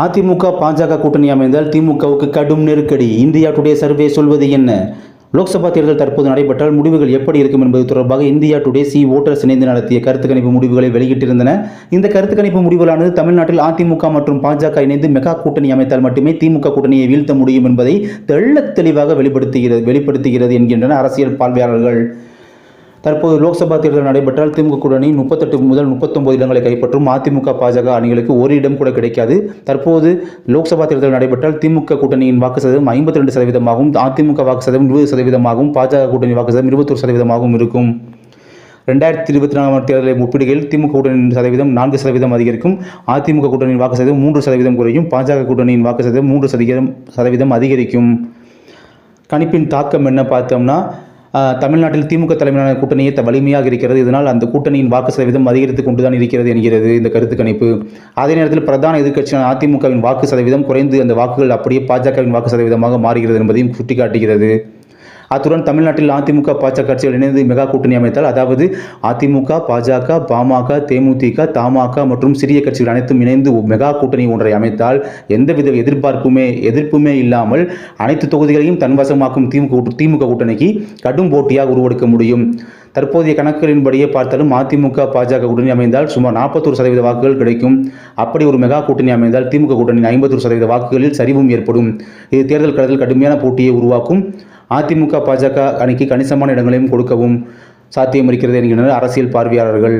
அதிமுக பாஜக கூட்டணி அமைந்தால் திமுகவுக்கு கடும் நெருக்கடி. இந்தியா டுடே சர்வே சொல்வது என்ன? லோக்சபா தேர்தல் தற்போது நடைபெற்றால் முடிவுகள் எப்படி இருக்கும் என்பது தொடர்பாக இந்தியா டுடே ஓட்டர்ஸ் இணைந்து நடத்திய கருத்து கணிப்பு முடிவுகளை வெளியிட்டிருந்தன. இந்த கருத்து கணிப்பு முடிவுகளானது தமிழ்நாட்டில் அதிமுக மற்றும் பாஜக இணைந்து மெகா கூட்டணி அமைத்தால் மட்டுமே திமுக கூட்டணியை வீழ்த்த முடியும் என்பதை தெள்ளத் தெளிவாக வெளிப்படுத்துகிறது என்கின்றன அரசியல் பார்வையாளர்கள். தற்போது லோக்சபா தேர்தல் நடைபெற்றால் திமுக கூட்டணி 38 முதல் 39 இடங்களை கைப்பற்றும். அதிமுக பாஜக அணிகளுக்கு ஒரு இடம் கூட கிடைக்காது. தற்போது லோக்சபா தேர்தல் நடைபெற்றால் திமுக கூட்டணியின் வாக்கு சதவீதம் 52%, அதிமுக வாக்கு சதவீதம் 20%, பாஜக கூட்டணி வாக்கு சதவீதம் 21% இருக்கும். 2024 தேர்தலை ஒப்பிடுகையில் திமுக கூட்டணியின் சதவீதம் 4% அதிகரிக்கும், அதிமுக கூட்டணியின் வாக்கு சதவீதம் 3% குறையும், பாஜக கூட்டணியின் வாக்கு சதவீதம் 3% அதிகரிக்கும். கணிப்பின் தாக்கம் என்ன பார்த்தோம்னா, தமிழ்நாட்டில் திமுக தலைமையிலான கூட்டணியே வலிமையாக இருக்கிறது. இதனால் அந்த கூட்டணியின் வாக்கு சதவீதம் அதிகரித்துக் கொண்டுதான் இருக்கிறது என்கிறது இந்த கருத்து கணிப்பு. அதே நேரத்தில் பிரதான எதிர்க்கட்சியான அதிமுகவின் வாக்கு சதவீதம் குறைந்து அந்த வாக்குகள் அப்படியே பாஜகவின் வாக்கு சதவீதமாக மாறுகிறது என்பதையும் சுட்டிக்காட்டுகிறது. அத்துடன் தமிழ்நாட்டில் அதிமுக பாஜக கட்சிகள் இணைந்து மெகா கூட்டணி அமைத்தால், அதாவது அதிமுக, பாஜக, பாமக, தேமுதிக, தமாக மற்றும் சிறிய கட்சிகள் அனைத்தும் இணைந்து மெகா கூட்டணி ஒன்றை அமைத்தால் எந்தவித எதிர்ப்புமே இல்லாமல் அனைத்து தொகுதிகளையும் தன்வசமாக்கும் திமுக கூட்டணிக்கு கடும் போட்டியாக உருவெடுக்க முடியும். தற்போதைய கணக்குகளின்படியே பார்த்தாலும் அதிமுக பாஜக கூட்டணி அமைந்தால் சுமார் 41% வாக்குகள் கிடைக்கும். அப்படி ஒரு மெகா கூட்டணி அமைந்தால் திமுக கூட்டணி 51% வாக்குகளில் சரிவும் ஏற்படும். இது தேர்தல் களத்தில் கடுமையான போட்டியை உருவாக்கும். அதிமுக பாஜக அணிக்கு கணிசமான இடங்களையும் கொடுக்கவும் சாத்தியம் இருக்கிறது என்கின்றனர் அரசியல் பார்வையாளர்கள்.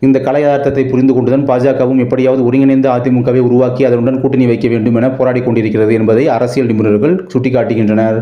இந்த கலை யதார்த்தத்தை புரிந்து கொண்டுதான் பாஜகவும் எப்படியாவது ஒருங்கிணைந்த அதிமுகவை உருவாக்கி அதனுடன் கூட்டணி வைக்க வேண்டும் என போராடி கொண்டிருக்கிறது என்பதை அரசியல் நிபுணர்கள் சுட்டிக்காட்டுகின்றனர்.